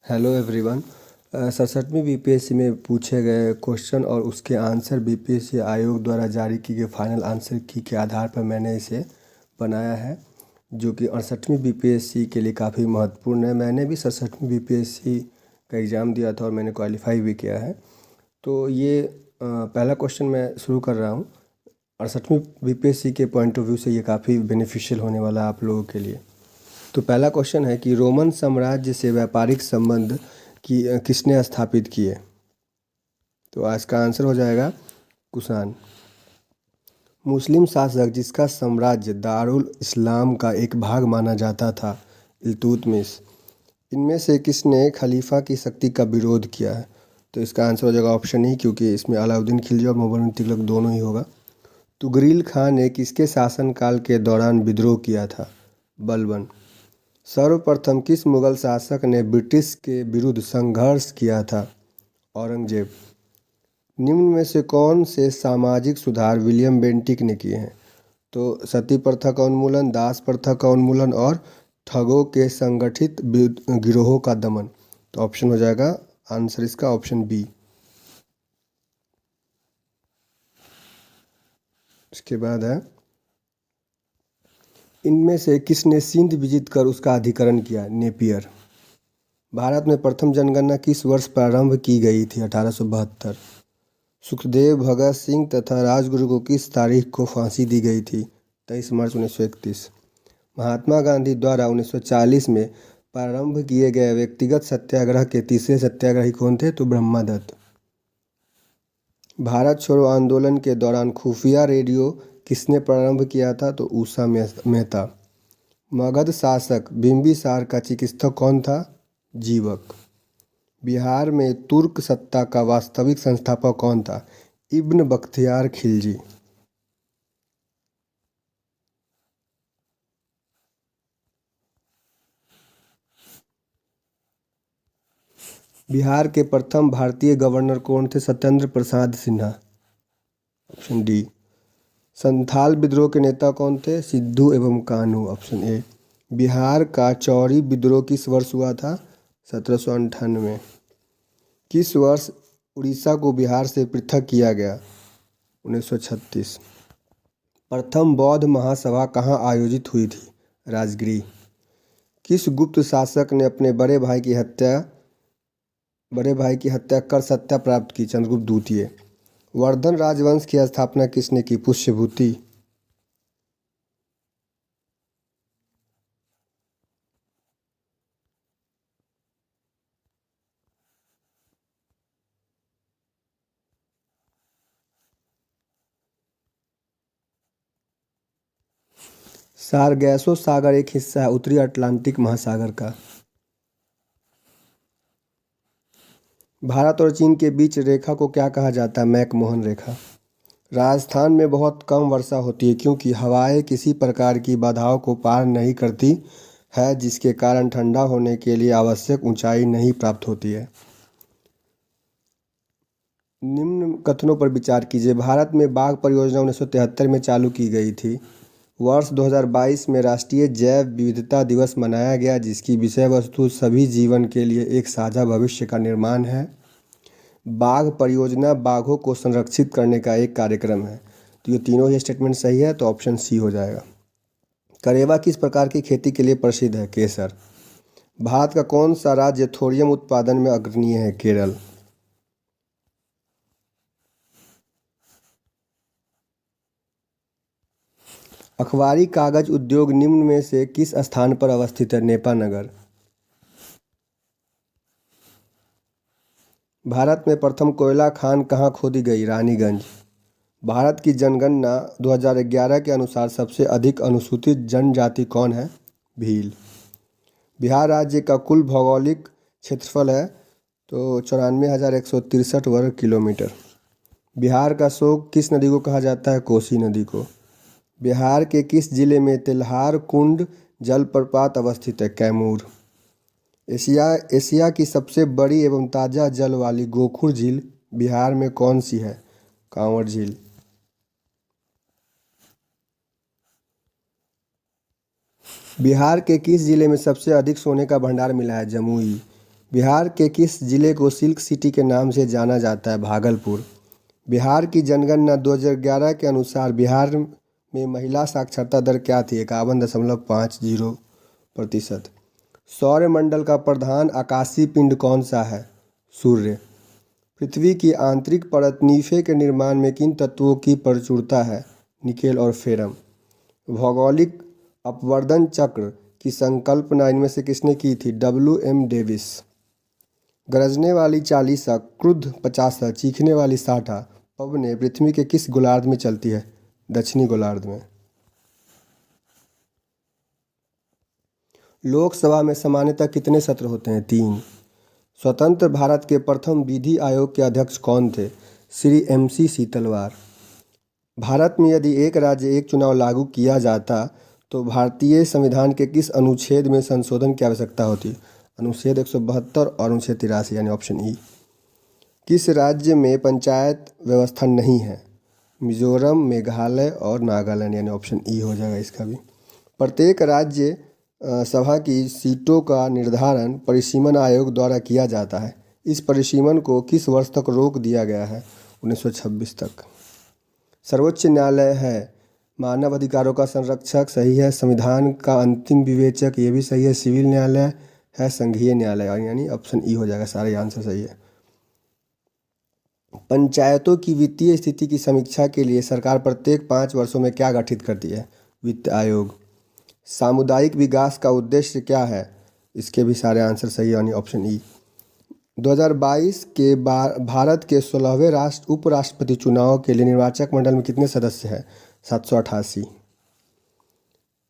Hello everyone. 67वीं BPSC में पूछे गए क्वेश्चन और उसके आंसर बीपीएससी आयोग द्वारा जारी की गई फाइनल आंसर की के आधार पर मैंने इसे बनाया है, जो कि 68वीं बीपीएससी के लिए काफ़ी महत्वपूर्ण है। मैंने भी 67वीं बीपीएससी का एग्ज़ाम दिया था और मैंने क्वालिफाई भी किया है। तो ये पहला क्वेश्चन मैं शुरू कर रहा हूँ। 68वीं बीपीएससी के पॉइंट ऑफ व्यू से ये काफ़ी बेनिफिशियल होने वाला है आप लोगों के लिए। तो पहला क्वेश्चन है कि रोमन साम्राज्य से व्यापारिक संबंध किसने स्थापित किए। तो आज का आंसर हो जाएगा कुषाण। मुस्लिम शासक जिसका साम्राज्य दारुल इस्लाम का एक भाग माना जाता था, इल्तुतमिश। इनमें से किसने खलीफा की शक्ति का विरोध किया है। तो इसका आंसर हो जाएगा ऑप्शन ई, क्योंकि इसमें अलाउद्दीन खिलजी और मुहम्मद बिन तुगलक दोनों ही होगा। तुगरील खान ने किसके शासनकाल के दौरान विद्रोह किया था। बलबन। सर्वप्रथम किस मुगल शासक ने ब्रिटिश के विरुद्ध संघर्ष किया था। औरंगजेब। निम्न में से कौन से सामाजिक सुधार विलियम बेंटिक ने किए हैं। तो सती प्रथा का उन्मूलन, दास प्रथा का उन्मूलन और ठगों के संगठित गिरोहों का दमन। तो ऑप्शन हो जाएगा आंसर इसका ऑप्शन बी। इसके बाद है, इनमें से किसने सिंध विजित कर उसका अधिकरण किया। नेपियर। भारत में प्रथम जनगणना किस वर्ष प्रारंभ की गई थी। 1872। सुखदेव, भगत सिंह तथा राजगुरु को किस तारीख को फांसी दी गई थी। 23 मार्च 1931। महात्मा गांधी द्वारा 1940 में प्रारंभ किए गए व्यक्तिगत सत्याग्रह के तीसरे सत्याग्रही कौन थे। तो ब्रह्मदत्त। भारत छोड़ो आंदोलन के दौरान खुफिया रेडियो किसने प्रारंभ किया था। तो उषा मेहता। मगध शासक बिंबिसार का चिकित्सक कौन था। जीवक। बिहार में तुर्क सत्ता का वास्तविक संस्थापक कौन था। इब्न बख्तियार खिलजी। बिहार के प्रथम भारतीय गवर्नर कौन थे। सत्येंद्र प्रसाद सिन्हा। Option D. संथाल विद्रोह के नेता कौन थे। सिद्धू एवं कान्हू। Option A. बिहार का चौरी विद्रोह किस वर्ष हुआ था। 1798। किस वर्ष उड़ीसा को बिहार से पृथक किया गया। 1936। प्रथम बौद्ध महासभा कहाँ आयोजित हुई थी। राजगृह। किस गुप्त शासक ने अपने बड़े भाई की हत्या कर सत्ता प्राप्त की। चंद्रगुप्त द्वितीय। वर्धन राजवंश की स्थापना किसने की। पुष्यभूति। सारगैसो सागर एक हिस्सा है उत्तरी अटलांटिक महासागर का। भारत और चीन के बीच रेखा को क्या कहा जाता है। मैकमोहन रेखा। राजस्थान में बहुत कम वर्षा होती है क्योंकि हवाएं किसी प्रकार की बाधाओं को पार नहीं करती है, जिसके कारण ठंडा होने के लिए आवश्यक ऊंचाई नहीं प्राप्त होती है। निम्न कथनों पर विचार कीजिए। भारत में बाघ परियोजना 1973 में चालू की गई थी। वर्ष 2022 में राष्ट्रीय जैव विविधता दिवस मनाया गया, जिसकी विषय वस्तु सभी जीवन के लिए एक साझा भविष्य का निर्माण है। बाघ परियोजना बाघों को संरक्षित करने का एक कार्यक्रम है। तो ये तीनों ही स्टेटमेंट सही है, तो ऑप्शन सी हो जाएगा। करेवा किस प्रकार की खेती के लिए प्रसिद्ध है। केसर। भारत का कौन सा राज्य थोरियम उत्पादन में अग्रणीय है। केरल। अखबारी कागज उद्योग निम्न में से किस स्थान पर अवस्थित है। नेपानगर। भारत में प्रथम कोयला खान कहाँ खोदी गई। रानीगंज। भारत की जनगणना 2011 के अनुसार सबसे अधिक अनुसूचित जनजाति कौन है। भील। बिहार राज्य का कुल भौगोलिक क्षेत्रफल है तो 94,163 वर्ग किलोमीटर। बिहार का शोक किस नदी को कहा जाता है। कोसी नदी को। बिहार के किस जिले में तेल्हार कुंड जलप्रपात अवस्थित है। कैमूर। एशिया की सबसे बड़ी एवं ताज़ा जल वाली गोखुर झील बिहार में कौन सी है। कांवर झील। बिहार के किस जिले में सबसे अधिक सोने का भंडार मिला है। जमुई। बिहार के किस जिले को सिल्क सिटी के नाम से जाना जाता है? भागलपुर। बिहार की जनगणना 2011 के अनुसार बिहार में महिला साक्षरता दर क्या थी? 51.50%। सौरमंडल का प्रधान आकाशीय पिंड कौन सा है? सूर्य। पृथ्वी की आंतरिक परत नीफे के निर्माण में किन तत्वों की प्रचुरता है? निकेल और फेरम। भौगोलिक अपवर्तन चक्र की संकल्पना इनमें से किसने की थी? W.M. डेविस। गरजने वाली चालीसा, क्रुद्ध पचासा, चीखने वाली साठा पवनें पृथ्वी के किस गोलार्ध में चलती है? दक्षिणी गोलार्ध में। लोकसभा में सामान्यतः कितने सत्र होते हैं? 3। स्वतंत्र भारत के प्रथम विधि आयोग के अध्यक्ष कौन थे? श्री MC सीतलवार। भारत में यदि एक राज्य एक चुनाव लागू किया जाता तो भारतीय संविधान के किस अनुच्छेद में संशोधन की आवश्यकता होती? अनुच्छेद 172 और अनुच्छेद 83 यानी ऑप्शन ई। किस राज्य में पंचायत व्यवस्था नहीं है? मिजोरम, मेघालय और नागालैंड यानी ऑप्शन ई हो जाएगा इसका भी। प्रत्येक राज्य सभा की सीटों का निर्धारण परिसीमन आयोग द्वारा किया जाता है। इस परिसीमन को किस वर्ष तक रोक दिया गया है? 1926 तक। सर्वोच्च न्यायालय है मानव अधिकारों का संरक्षक, सही है। संविधान का अंतिम विवेचक, ये भी सही है। सिविल न्यायालय है संघीय न्यायालय, यानी ऑप्शन ई हो जाएगा। सारे आंसर सही है। पंचायतों की वित्तीय स्थिति की समीक्षा के लिए सरकार प्रत्येक 5 वर्षों में क्या गठित करती है? वित्त आयोग। सामुदायिक विकास का उद्देश्य क्या है? इसके भी सारे आंसर सही है, यानी ऑप्शन ई। 2022 के भारत के 16वें उपराष्ट्रपति चुनाव के लिए निर्वाचक मंडल में कितने सदस्य हैं? 788।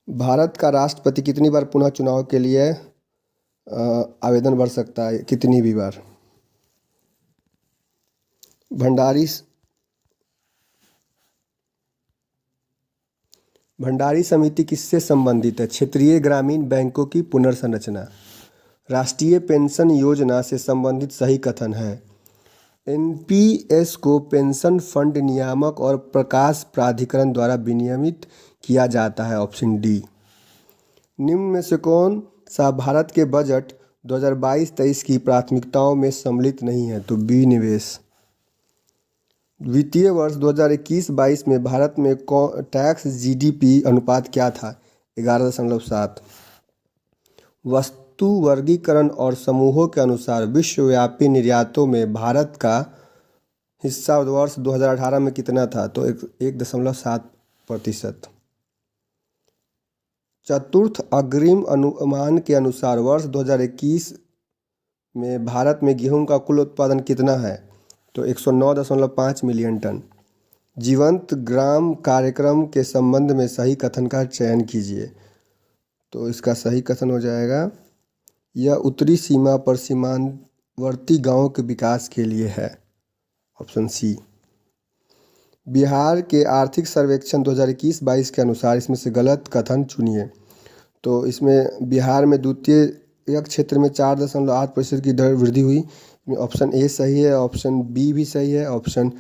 भारत का राष्ट्रपति कितनी बार पुनः चुनाव के लिए आवेदन भर सकता है? कितनी भी बार? भंडारी समिति किससे संबंधित है? क्षेत्रीय ग्रामीण बैंकों की पुनर्संरचना। राष्ट्रीय पेंशन योजना से संबंधित सही कथन है? NPS को पेंशन फंड नियामक और प्रकाश प्राधिकरण द्वारा विनियमित किया जाता है। Option D. निम्न में से कौन सा भारत के बजट 2022-23 की प्राथमिकताओं में सम्मिलित नहीं है? तो बी, निवेश। वित्तीय वर्ष 2021-22 में भारत में टैक्स GDP अनुपात क्या था? 11.7। वस्तु वर्गीकरण और समूहों के अनुसार विश्वव्यापी निर्यातों में भारत का हिस्सा वर्ष 2018 में कितना था? तो 1.7%। चतुर्थ अग्रिम अनुमान के अनुसार वर्ष 2021 में भारत में गेहूं का कुल उत्पादन कितना है? तो 109.5 मिलियन टन। जीवंत ग्राम कार्यक्रम के संबंध में सही कथन का चयन कीजिए। तो इसका सही कथन हो जाएगा, यह उत्तरी सीमा पर सीमावर्ती गांवों के विकास के लिए है। Option C. बिहार के आर्थिक सर्वेक्षण 2021-22 के अनुसार इसमें से गलत कथन चुनिए। तो इसमें बिहार में द्वितीय क्षेत्र में 4.8% की दर वृद्धि हुई। ऑप्शन ए सही है, ऑप्शन बी भी सही है, ऑप्शन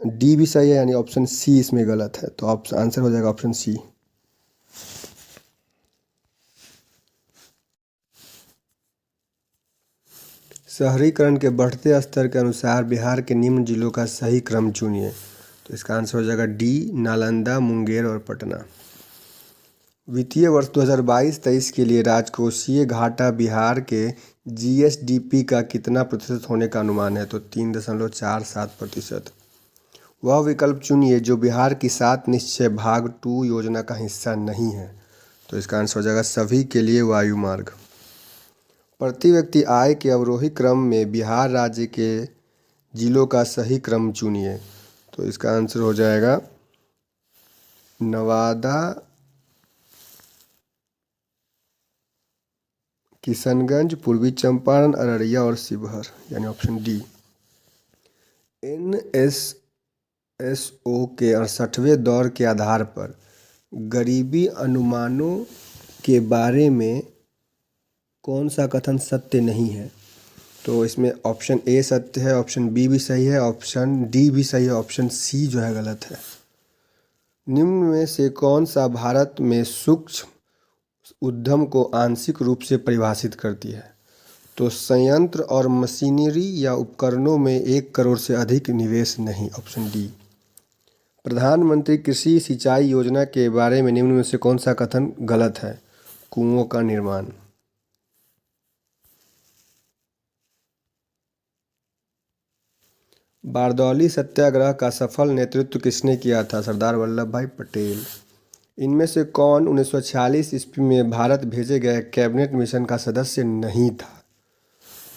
डी भी सही है, यानी ऑप्शन सी इसमें गलत है। तो आंसर हो जाएगा ऑप्शन सी। शहरीकरण के बढ़ते स्तर के अनुसार बिहार के निम्न जिलों का सही क्रम चुनिए। तो इसका आंसर हो जाएगा डी, नालंदा, मुंगेर और पटना। वित्तीय वर्ष 2022-23 के लिए राजकोषीय घाटा बिहार के GSDP का कितना प्रतिशत होने का अनुमान है? तो 3.47%। वह विकल्प चुनिए जो बिहार की 7 निश्चय भाग 2 योजना का हिस्सा नहीं है। तो इसका आंसर हो जाएगा सभी के लिए वायु मार्ग। प्रति व्यक्ति आय के अवरोही क्रम में बिहार राज्य के जिलों का सही क्रम चुनिए। तो इसका आंसर हो जाएगा नवादा, किशनगंज, पूर्वी चंपारण, अररिया और शिवहर, यानी ऑप्शन डी। NSSO के 68वें दौर के आधार पर गरीबी अनुमानों के बारे में कौन सा कथन सत्य नहीं है? तो इसमें ऑप्शन ए सत्य है, ऑप्शन बी भी सही है, ऑप्शन डी भी सही है, ऑप्शन सी जो है गलत है। निम्न में से कौन सा भारत में सूक्ष्म उद्यम को आंशिक रूप से परिभाषित करती है? तो संयंत्र और मशीनरी या उपकरणों में 1 करोड़ से अधिक निवेश नहीं, ऑप्शन डी। प्रधानमंत्री कृषि सिंचाई योजना के बारे में निम्न में से कौन सा कथन गलत है? कुओं का निर्माण। बारदौली सत्याग्रह का सफल नेतृत्व किसने किया था? सरदार वल्लभ भाई पटेल। इनमें से कौन 1946 ईस्वी में भारत भेजे गए कैबिनेट मिशन का सदस्य नहीं था?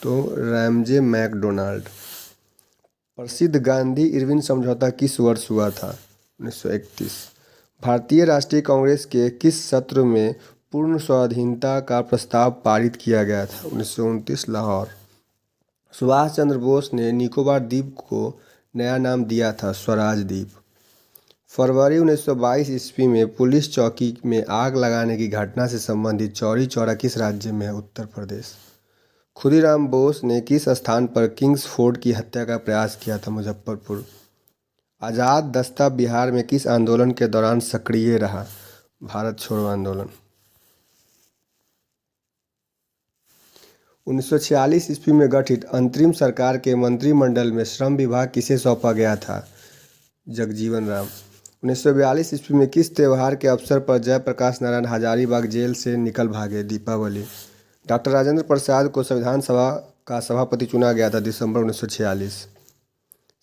तो रैमजे मैकडोनाल्ड। प्रसिद्ध गांधी इरविन समझौता किस वर्ष हुआ था? 1931। भारतीय राष्ट्रीय कांग्रेस के किस सत्र में पूर्ण स्वाधीनता का प्रस्ताव पारित किया गया था? 1929 लाहौर। सुभाष चंद्र बोस ने निकोबार द्वीप को नया नाम दिया था स्वराज द्वीप। फरवरी 1922 ईस्वी में पुलिस चौकी में आग लगाने की घटना से संबंधित चौरी चौरा किस राज्य में है? उत्तर प्रदेश। खुदीराम बोस ने किस स्थान पर किंग्स फोर्ड की हत्या का प्रयास किया था? मुजफ्फरपुर। आज़ाद दस्ता बिहार में किस आंदोलन के दौरान सक्रिय रहा? भारत छोड़ो आंदोलन। 1946 ईस्वी में गठित अंतरिम सरकार के मंत्रिमंडल में श्रम विभाग किसे सौंपा गया था? जगजीवन राम। 1942 ईस्वी में किस त्यौहार के अवसर पर जयप्रकाश नारायण हजारीबाग जेल से निकल भागे? दीपावली। डॉक्टर राजेंद्र प्रसाद को संविधान सभा का सभापति चुना गया था दिसंबर 1946।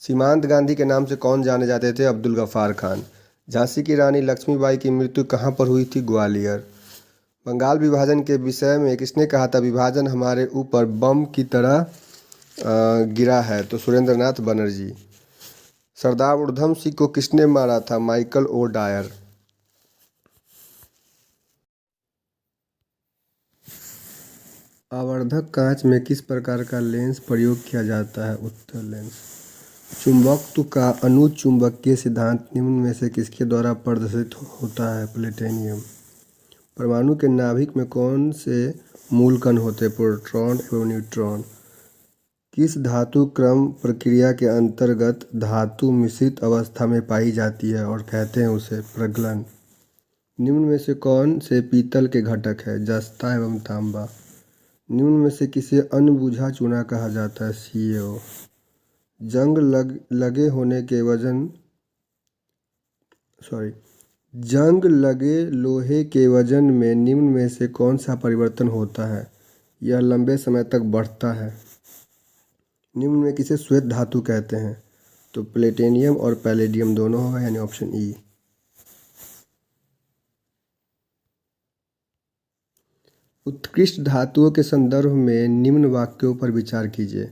सीमांत गांधी के नाम से कौन जाने जाते थे? अब्दुल गफ्फार खान। झांसी की रानी लक्ष्मीबाई की मृत्यु कहाँ पर हुई थी? ग्वालियर। बंगाल विभाजन के विषय में किसने कहा था? विभाजन हमारे ऊपर बम की तरह गिरा है। तो सुरेंद्रनाथ बनर्जी। सरदार उधम सिंह को किसने मारा था? Michael O Dyer. आवर्धक कांच में किस प्रकार का लेंस प्रयोग किया जाता है? उत्तल लेंस। चुंबकत्व का अनुचुंबकीय सिद्धांत निम्न में से किसके द्वारा प्रदर्शित होता है? प्लेटिनियम। परमाणु के नाभिक में कौन से मूल कण होते हैं? प्रोटॉन एवं न्यूट्रॉन। किस धातु क्रम प्रक्रिया के अंतर्गत धातु मिश्रित अवस्था में पाई जाती है और कहते हैं उसे प्रगलन? निम्न में से कौन से पीतल के घटक है? जस्ता एवं तांबा। निम्न में से किसे अनबुझा चूना कहा जाता है? CaO। जंग लगे लोहे के वजन में निम्न में से कौन सा परिवर्तन होता है? यह लंबे समय तक बढ़ता है। निम्न में किसे श्वेत धातु कहते हैं? तो प्लेटिनियम और पैलेडियम दोनों होगा, यानी ऑप्शन ई। उत्कृष्ट धातुओं के संदर्भ में निम्न वाक्यों पर विचार कीजिए।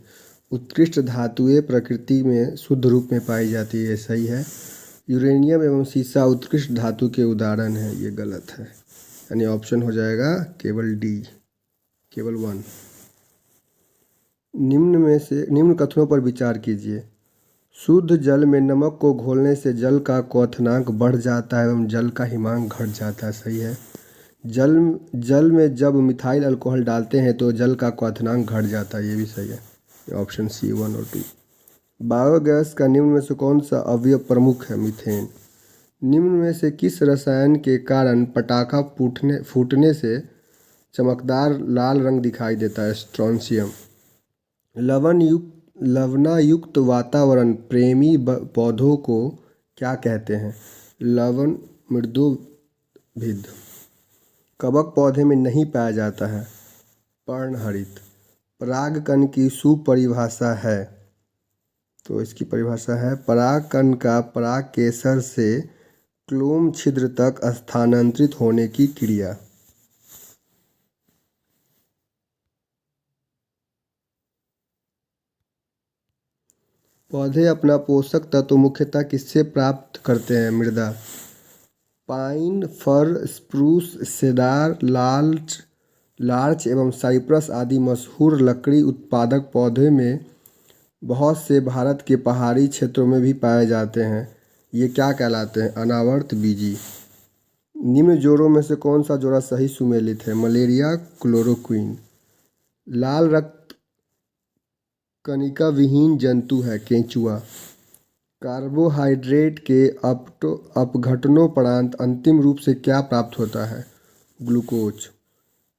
उत्कृष्ट धातुएं प्रकृति में शुद्ध रूप में पाई जाती है, सही है। यूरेनियम एवं सीसा उत्कृष्ट धातु के उदाहरण हैं, ये गलत है, यानी ऑप्शन हो जाएगा केवल डी, केवल 1। निम्न कथनों पर विचार कीजिए। शुद्ध जल में नमक को घोलने से जल का क्वथनांक बढ़ जाता है एवं जल का हिमांक घट जाता है, सही है। जल में जब मिथाइल अल्कोहल डालते हैं तो जल का क्वथनांक घट जाता है, ये भी सही है, ऑप्शन सी 1 और 2। बायोगैस का निम्न में से कौन सा अवयव प्रमुख है? मीथेन। निम्न में से किस रसायन के कारण पटाखा फूटने से चमकदार लाल रंग दिखाई देता है? स्ट्रोंशियम। लवणायुक्त वातावरण प्रेमी पौधों को क्या कहते हैं? लवण मृदुभिद। कवक पौधे में नहीं पाया जाता है, पर्णहरित। परागकण की सुपरिभाषा है, तो इसकी परिभाषा है परागकण का पराग केसर से क्लोम छिद्र तक स्थानांतरित होने की क्रिया। पौधे अपना पोषक तत्व मुख्यतः किससे प्राप्त करते हैं? मृदा। पाइन, फर, स्प्रूस, सेडार, लार्च एवं साइप्रस आदि मशहूर लकड़ी उत्पादक पौधे में बहुत से भारत के पहाड़ी क्षेत्रों में भी पाए जाते हैं। ये क्या कहलाते हैं? अनावर्त बीजी। निम्न जोड़ों में से कौन सा जोड़ा सही सुमेलित है? Malaria, chloroquine. लाल रक्त कणिका विहीन जंतु है, केंचुआ। कार्बोहाइड्रेट के अपघटनोपरांत अंतिम रूप से क्या प्राप्त होता है? ग्लूकोज।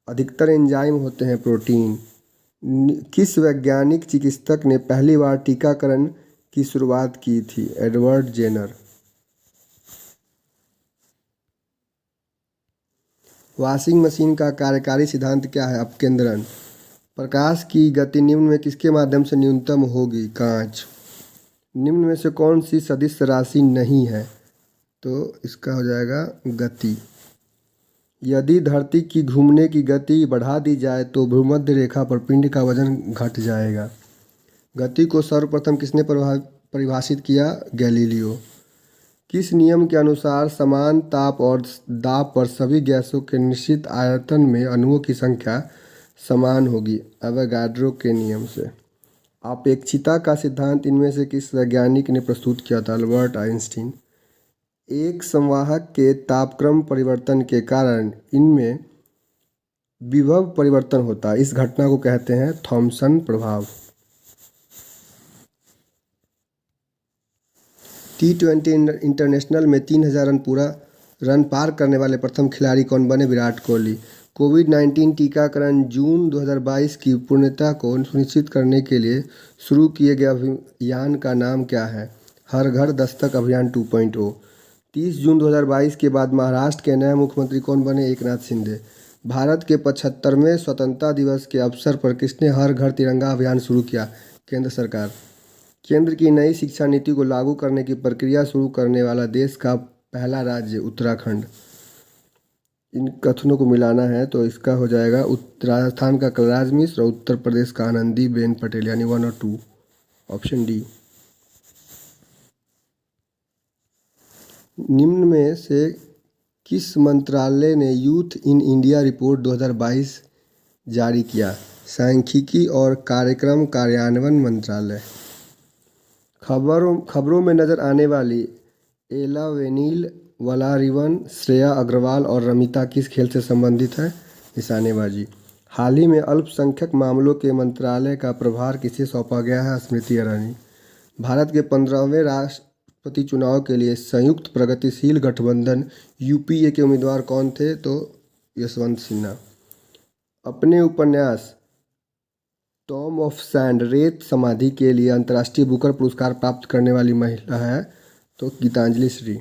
अधिकतर एंजाइम होते हैं प्रोटीन। किस वैज्ञानिक चिकित्सक ने पहली बार टीकाकरण की शुरुआत की थी? Edward Jenner. वॉशिंग मशीन का कार्यकारी सिद्धांत क्या है? अपकेंद्रण। प्रकाश की गति निम्न में किसके माध्यम से न्यूनतम होगी? कांच। निम्न में से कौन सी सदिश राशि नहीं है? तो इसका हो जाएगा गति। यदि धरती की घूमने की गति बढ़ा दी जाए तो भूमध्य रेखा पर पिंड का वजन घट जाएगा। गति को सर्वप्रथम किसने परिभाषित किया? गैलीलियो। किस नियम के अनुसार समान ताप और दाब पर सभी गैसों के निश्चित आयतन में अणुओं की संख्या समान होगी? एवोगाड्रो के नियम से। अपेक्षिता का सिद्धांत इनमें से किस वैज्ञानिक ने प्रस्तुत किया था? Albert Einstein. एक संवाहक के तापक्रम परिवर्तन के कारण इनमें विभव परिवर्तन होता है। इस घटना को कहते हैं थॉमसन प्रभाव। T20 इंटरनेशनल में 3000 रन पार करने वाले प्रथम खिलाड़ी कौन बने? विराट कोहली। कोविड-19 टीकाकरण जून 2022 की पूर्णता को सुनिश्चित करने के लिए शुरू किए गए अभियान का नाम क्या है? हर घर दस्तक अभियान 2.0। 30 जून 2022 के बाद महाराष्ट्र के नए मुख्यमंत्री कौन बने? एकनाथ शिंदे। भारत के 75वें स्वतंत्रता दिवस के अवसर पर किसने हर घर तिरंगा अभियान शुरू किया? केंद्र सरकार। केंद्र की नई शिक्षा नीति को लागू करने की प्रक्रिया शुरू करने वाला देश का पहला राज्य? उत्तराखंड। इन कथनों को मिलाना है तो इसका हो जाएगा राजस्थान का कलराज मिश्र और उत्तर प्रदेश का आनंदीबेन पटेल, यानी 1 और 2, ऑप्शन डी। निम्न में से किस मंत्रालय ने यूथ इन इंडिया रिपोर्ट 2022 जारी किया? सांख्यिकी और कार्यक्रम कार्यान्वयन मंत्रालय। खबरों में नजर आने वाली एला वेनिल, वलारिवन, श्रेया अग्रवाल और रमिता किस खेल से संबंधित है? निशानेबाजी। हाल ही में अल्पसंख्यक मामलों के मंत्रालय का प्रभार किसे सौंपा गया है? स्मृति ईरानी। भारत के 15वें राष्ट्रपति चुनाव के लिए संयुक्त प्रगतिशील गठबंधन यूपीए के उम्मीदवार कौन थे? तो यशवंत सिन्हा। अपने उपन्यास टॉम ऑफ सैंड, रेत समाधि के लिए अंतर्राष्ट्रीय बुकर पुरस्कार प्राप्त करने वाली महिला है? तो गीतांजलि श्री।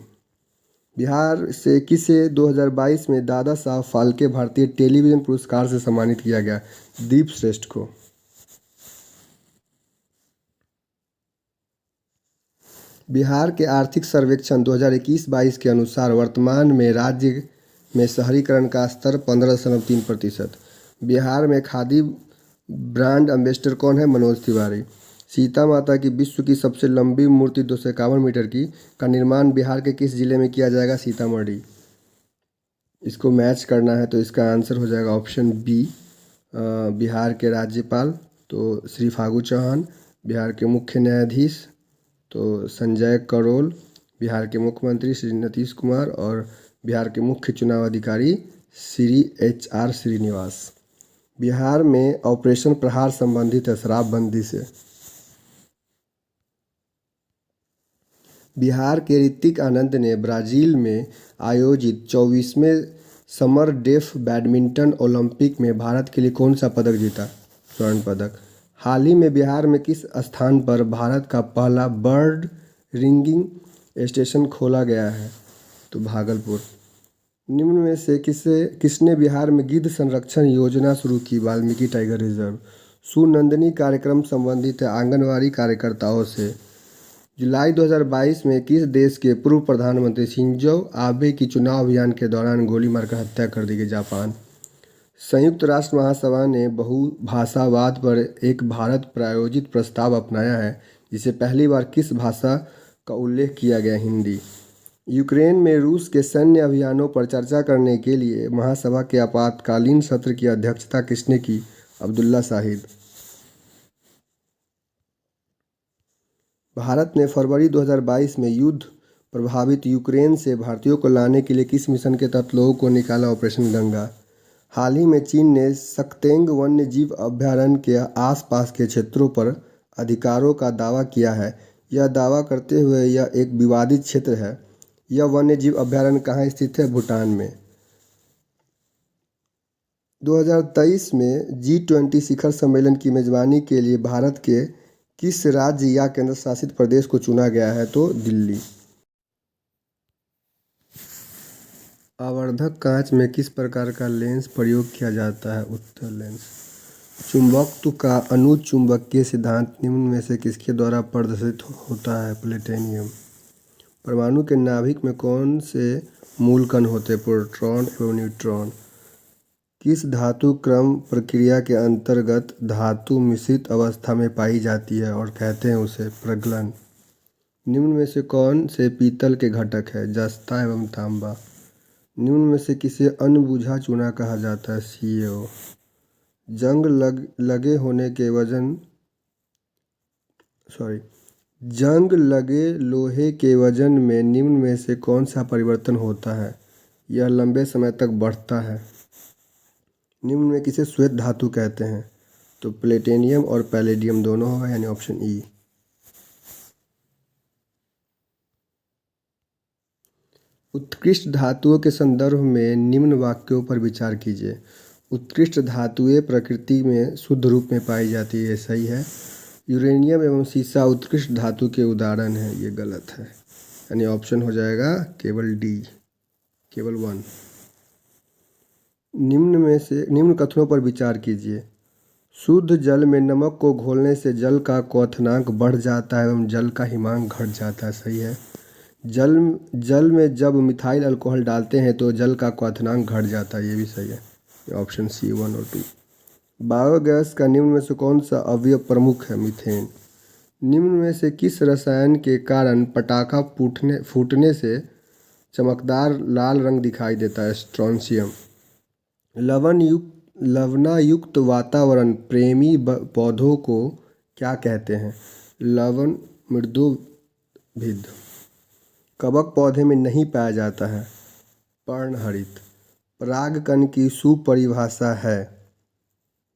बिहार से किसे 2022 में दादा साहब फाल्के भारतीय टेलीविजन पुरस्कार से सम्मानित किया गया? दीप श्रेष्ठ को। बिहार के आर्थिक सर्वेक्षण 2021-22 के अनुसार वर्तमान में राज्य में शहरीकरण का स्तर 15.3%। बिहार में खादी ब्रांड एम्बेसडर कौन है? मनोज तिवारी। सीता माता की विश्व की सबसे लंबी मूर्ति 251 मीटर की का निर्माण बिहार के किस जिले में किया जाएगा? सीतामढ़ी। इसको मैच करना है तो इसका आंसर हो जाएगा ऑप्शन बी, बिहार के राज्यपाल तो श्री फागू चौहान, बिहार के मुख्य न्यायाधीश तो संजय करोल, बिहार के मुख्यमंत्री श्री नीतीश कुमार और बिहार के मुख्य चुनाव अधिकारी श्री HR श्रीनिवास। बिहार में ऑपरेशन प्रहार संबंधित है शराबबंदी से। बिहार के ऋतिक आनंद ने ब्राजील में आयोजित 24वें समर डेफ बैडमिंटन ओलंपिक में भारत के लिए कौन सा पदक जीता? स्वर्ण पदक। हाल ही में बिहार में किस स्थान पर भारत का पहला बर्ड रिंगिंग स्टेशन खोला गया है? तो भागलपुर। निम्न में से किसने बिहार में गिद्ध संरक्षण योजना शुरू की? Valmiki tiger reserve. सुनंदनी कार्यक्रम संबंधित है आंगनवाड़ी कार्यकर्ताओं से। जुलाई 2022 में किस देश के पूर्व प्रधानमंत्री शिंजो आबे की चुनाव अभियान के दौरान गोली मारकर हत्या कर दी गई? जापान। संयुक्त राष्ट्र महासभा ने बहुभाषावाद पर एक भारत प्रायोजित प्रस्ताव अपनाया है, जिसे पहली बार किस भाषा का उल्लेख किया गया? हिंदी। यूक्रेन में रूस के सैन्य अभियानों पर चर्चा करने के लिए महासभा के आपातकालीन सत्र की अध्यक्षता किसने की? अब्दुल्ला शाहिद। भारत ने फरवरी 2022 में युद्ध प्रभावित यूक्रेन से भारतीयों को लाने के लिए किस मिशन के तहत लोगों को निकाला? ऑपरेशन गंगा। हाल ही में चीन ने सक्तेंग वन्य जीव अभयारण्य के आसपास के क्षेत्रों पर अधिकारों का दावा किया है। यह दावा करते हुए यह एक विवादित क्षेत्र है। यह वन्य जीव अभयारण्य कहाँ स्थित है? भूटान में। 2023 में G20 शिखर सम्मेलन की मेजबानी के लिए भारत के किस राज्य या केंद्र शासित प्रदेश को चुना गया है? तो दिल्ली। आवर्धक कांच में किस प्रकार का लेंस प्रयोग किया जाता है? उत्तल लेंस। चुंबकत्व का अनुचुंबकीय सिद्धांत निम्न में से किसके द्वारा प्रदर्शित होता है? प्लेटिनम। परमाणु के नाभिक में कौन से मूल कण होते हैं? प्रोटॉन एवं न्यूट्रॉन। किस धातु क्रम प्रक्रिया के अंतर्गत धातु मिश्रित अवस्था में पाई जाती है और कहते हैं उसे प्रगलन? निम्न में से कौन से पीतल के घटक है? जस्ता एवं तांबा। निम्न में से किसे अनबुझा चूना कहा जाता है? CaO। जंग लगे लोहे के वजन में निम्न में से कौन सा परिवर्तन होता है? यह लंबे समय तक बढ़ता है। निम्न में किसे श्वेत धातु कहते हैं? तो प्लेटिनम और पैलेडियम दोनों होगा, यानी ऑप्शन ई। उत्कृष्ट धातुओं के संदर्भ में निम्न वाक्यों पर विचार कीजिए। उत्कृष्ट धातुएं प्रकृति में शुद्ध रूप में पाई जाती है, सही है। यूरेनियम एवं सीसा उत्कृष्ट धातु के उदाहरण हैं, ये गलत है, यानी ऑप्शन हो जाएगा केवल डी, केवल 1। निम्न कथनों पर विचार कीजिए। शुद्ध जल में नमक को घोलने से जल का क्वथनांक बढ़ जाता है एवं जल का हिमांक घट जाता है, सही है। जल में जब मिथाइल अल्कोहल डालते हैं तो जल का क्वथनांक घट जाता है, ये भी सही है, ऑप्शन सी 1 और 2। बायोगैस का निम्न में से कौन सा अवयव प्रमुख है? मीथेन। निम्न में से किस रसायन के कारण पटाखा फूटने से चमकदार लाल रंग दिखाई देता है? स्ट्रोंशियम। लवणायुक्त वातावरण प्रेमी पौधों को क्या कहते हैं? लवण मृदुभिद। कवक पौधे में नहीं पाया जाता है? पर्णहरित। परागकण की सुपरिभाषा है,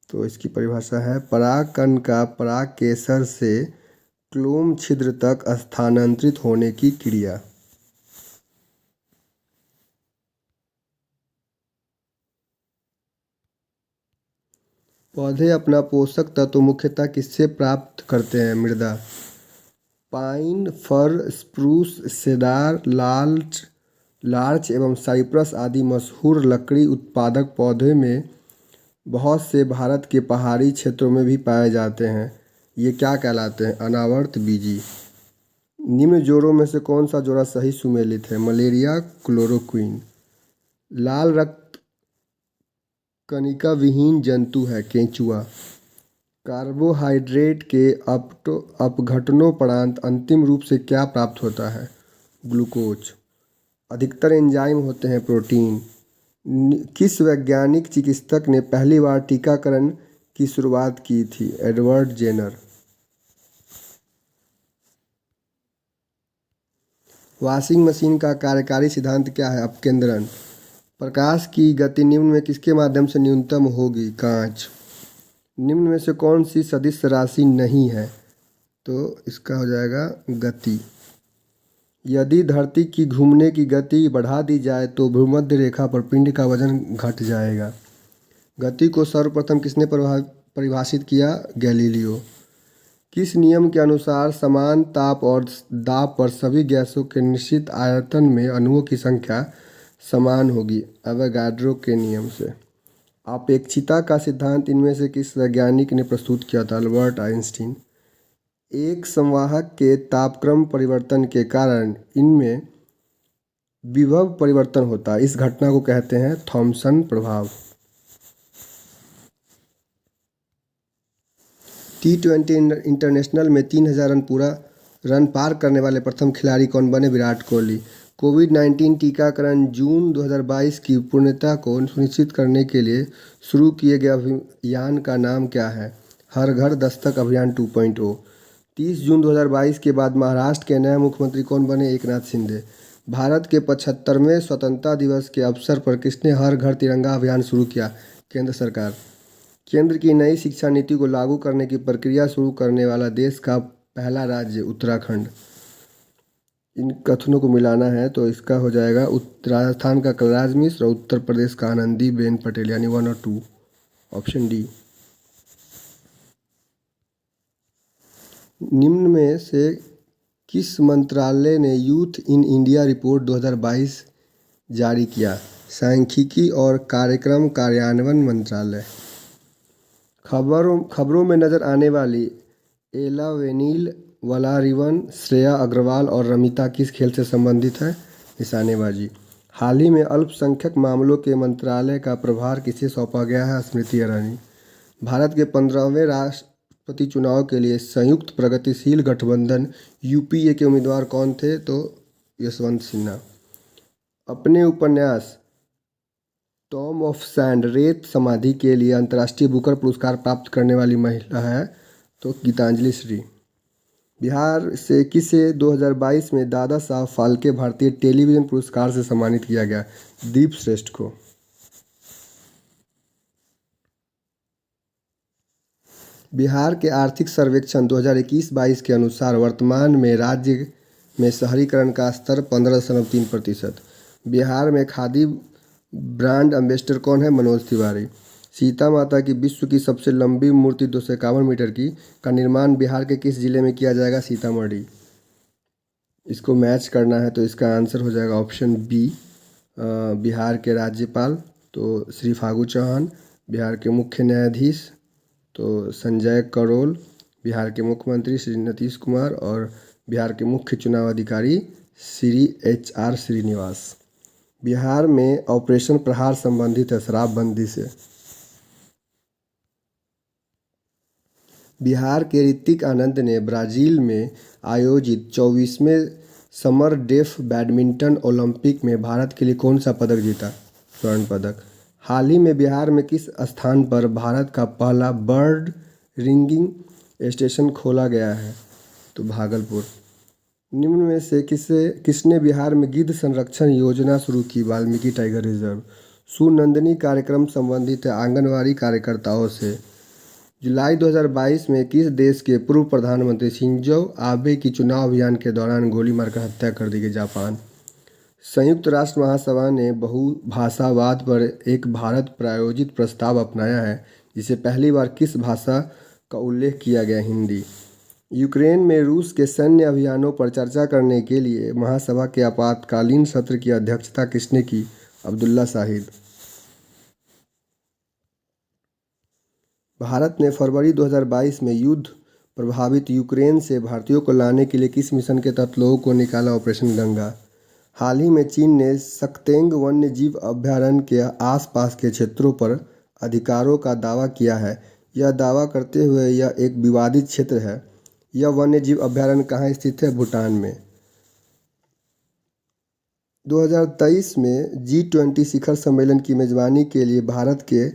तो इसकी परिभाषा है परागकण का परागकेसर से क्लोम छिद्र तक स्थानांतरित होने की क्रिया। पौधे अपना पोषक तत्व मुख्यतः किससे प्राप्त करते हैं? मृदा। पाइन, फर, स्प्रूस, सेडार, लार्च एवं साइप्रस आदि मशहूर लकड़ी उत्पादक पौधे में बहुत से भारत के पहाड़ी क्षेत्रों में भी पाए जाते हैं। ये क्या कहलाते हैं? अनावर्त बीजी। निम्न जोड़ों में से कौन सा जोड़ा सही सुमेलित है? Malaria, chloroquine. लाल रक्त कणिका विहीन जंतु है? केंचुआ। कार्बोहाइड्रेट के अपघटनोपरांत अंतिम रूप से क्या प्राप्त होता है? ग्लूकोज। अधिकतर एंजाइम होते हैं प्रोटीन। किस वैज्ञानिक चिकित्सक ने पहली बार टीकाकरण की शुरुआत की थी? Edward Jenner. वॉशिंग मशीन का कार्यकारी सिद्धांत क्या है? अपकेंद्रण। प्रकाश की गति निम्न में किसके माध्यम से न्यूनतम होगी? कांच। निम्न में से कौन सी सदिश राशि नहीं है? तो इसका हो जाएगा गति। यदि धरती की घूमने की गति बढ़ा दी जाए तो भूमध्य रेखा पर पिंड का वजन घट जाएगा। गति को सर्वप्रथम किसने परिभाषित किया? गैलीलियो। किस नियम के अनुसार समान ताप और दाब पर सभी गैसों के निश्चित आयतन में अणुओं की संख्या समान होगी? एवोगाड्रो के नियम से। अपेक्षिता का सिद्धांत इनमें से किस वैज्ञानिक ने प्रस्तुत किया था? Albert Einstein. एक संवाहक के तापक्रम परिवर्तन के कारण इनमें विभव परिवर्तन होता है, इस घटना को कहते हैं थॉमसन प्रभाव। T20 इंटरनेशनल में 3000 रन पार करने वाले प्रथम खिलाड़ी कौन बने? विराट कोहली। कोविड-19 टीकाकरण जून 2022 की पूर्णता को सुनिश्चित करने के लिए शुरू किए गए अभियान का नाम क्या है? हर घर दस्तक अभियान 2.0। 30 जून 2022 के बाद महाराष्ट्र के नए मुख्यमंत्री कौन बने? एकनाथ शिंदे। भारत के 75वें स्वतंत्रता दिवस के अवसर पर किसने हर घर तिरंगा अभियान शुरू किया? केंद्र सरकार। केंद्र की नई शिक्षा नीति को लागू करने की प्रक्रिया शुरू करने वाला देश का पहला राज्य? उत्तराखंड। इन कथनों को मिलाना है तो इसका हो जाएगा राजस्थान का कलराज मिश्र और उत्तर प्रदेश का आनंदीबेन पटेल, यानी 1 और 2। Option D. निम्न में से किस मंत्रालय ने यूथ इन इंडिया रिपोर्ट 2022 जारी किया? सांख्यिकी और कार्यक्रम कार्यान्वयन मंत्रालय। खबरों में नजर आने वाली एला वेनिल, वलारिवन, श्रेया अग्रवाल और रमिता किस खेल से संबंधित है? निशानेबाजी। हाल ही में अल्पसंख्यक मामलों के मंत्रालय का प्रभार किसे सौंपा गया है? स्मृति ईरानी। भारत के 15वें राष्ट्रपति चुनाव के लिए संयुक्त प्रगतिशील गठबंधन यूपीए के उम्मीदवार कौन थे? तो यशवंत सिन्हा। अपने उपन्यास टॉम ऑफ सैंड, रेत समाधि के लिए अंतर्राष्ट्रीय बुकर पुरस्कार प्राप्त करने वाली महिला है तो गीतांजलि श्री। बिहार से किसे 2022 में दादा साहब फाल्के भारतीय टेलीविजन पुरस्कार से सम्मानित किया गया? दीप श्रेष्ठ को। बिहार के आर्थिक सर्वेक्षण 2021-22 के अनुसार वर्तमान में राज्य में शहरीकरण का स्तर 15.3%। बिहार में खादी ब्रांड एम्बेसडर कौन है? मनोज तिवारी। सीता माता की विश्व की सबसे लंबी मूर्ति 251 मीटर की का निर्माण बिहार के किस जिले में किया जाएगा? सीतामढ़ी। इसको मैच करना है तो इसका आंसर हो जाएगा ऑप्शन बी, बिहार के राज्यपाल तो श्री फागू चौहान, बिहार के मुख्य न्यायाधीश तो संजय करोल, बिहार के मुख्यमंत्री श्री नीतीश कुमार और बिहार के मुख्य चुनाव अधिकारी श्री HR श्रीनिवास। बिहार में ऑपरेशन प्रहार संबंधित है शराबबंदी से। बिहार के ऋतिक आनंद ने ब्राज़ील में आयोजित 24वें समर डेफ बैडमिंटन ओलंपिक में भारत के लिए कौन सा पदक जीता? स्वर्ण पदक। हाल ही में बिहार में किस स्थान पर भारत का पहला बर्ड रिंगिंग स्टेशन खोला गया है? तो भागलपुर। निम्न में से किसने बिहार में गिद्ध संरक्षण योजना शुरू की? Valmiki tiger reserve. सुनंदनी कार्यक्रम संबंधित है आंगनवाड़ी कार्यकर्ताओं से। जुलाई 2022 में किस देश के पूर्व प्रधानमंत्री शिंजो आबे की चुनाव अभियान के दौरान गोली मारकर हत्या कर दी गई? जापान। संयुक्त राष्ट्र महासभा ने बहुभाषावाद पर एक भारत प्रायोजित प्रस्ताव अपनाया है जिसे पहली बार किस भाषा का उल्लेख किया गया? हिंदी। यूक्रेन में रूस के सैन्य अभियानों पर चर्चा करने के लिए महासभा के आपातकालीन सत्र की अध्यक्षता किसने की? अब्दुल्ला शाहिद। भारत ने फरवरी 2022 में युद्ध प्रभावित यूक्रेन से भारतीयों को लाने के लिए किस मिशन के तहत लोगों को निकाला? ऑपरेशन गंगा। हाल ही में चीन ने सक्तेंग वन्य जीव अभयारण्य के आसपास के क्षेत्रों पर अधिकारों का दावा किया है। यह दावा करते हुए यह एक विवादित क्षेत्र है। यह वन्य जीव अभयारण्य कहाँ स्थित है? भूटान में। 2023 में G20 शिखर सम्मेलन की मेजबानी के लिए भारत के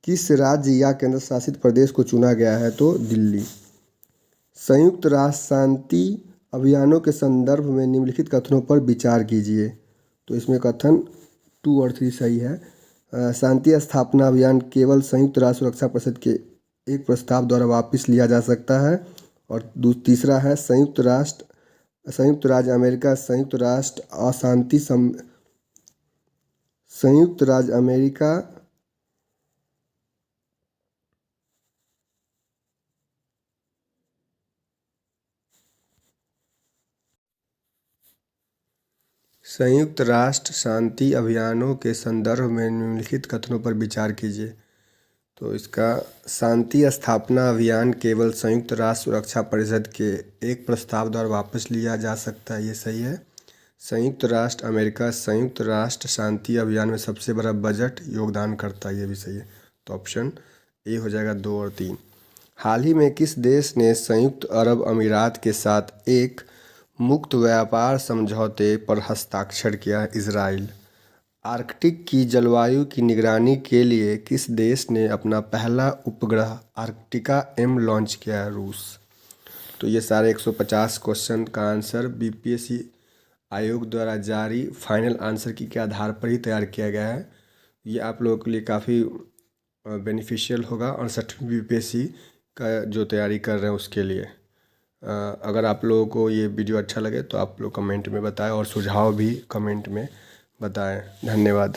किस राज्य या केंद्र शासित प्रदेश को चुना गया है? तो दिल्ली। संयुक्त राष्ट्र शांति अभियानों के संदर्भ में निम्नलिखित कथनों पर विचार कीजिए। तो इसमें कथन 2 और 3 सही है। शांति स्थापना अभियान केवल संयुक्त राष्ट्र सुरक्षा परिषद के एक प्रस्ताव द्वारा वापस लिया जा सकता है। और तीसरा है संयुक्त राज्य अमेरिका संयुक्त राज्य संयुक्त राष्ट्र शांति अभियानों के संदर्भ में निम्नलिखित कथनों पर विचार कीजिए। तो इसका शांति स्थापना अभियान केवल संयुक्त राष्ट्र सुरक्षा परिषद के एक प्रस्ताव द्वारा वापस लिया जा सकता है, ये सही है। संयुक्त राष्ट्र अमेरिका संयुक्त राष्ट्र शांति अभियान में सबसे बड़ा बजट योगदान करता है, ये भी सही है। तो ऑप्शन ए हो जाएगा 2 और 3। हाल ही में किस देश ने संयुक्त अरब अमीरात के साथ एक मुक्त व्यापार समझौते पर हस्ताक्षर किया है? इजराइल। आर्कटिक की जलवायु की निगरानी के लिए किस देश ने अपना पहला उपग्रह आर्कटिका M लॉन्च किया है? रूस। तो ये सारे 150 क्वेश्चन का आंसर BPSC आयोग द्वारा जारी फाइनल आंसर की के आधार पर ही तैयार किया गया है। ये आप लोगों के लिए काफ़ी बेनिफिशियल होगा और 6वीं BPSC का जो तैयारी कर रहे हैं उसके लिए। अगर आप लोगों को ये वीडियो अच्छा लगे तो आप लोग कमेंट में बताएं और सुझाव भी कमेंट में बताएं। धन्यवाद।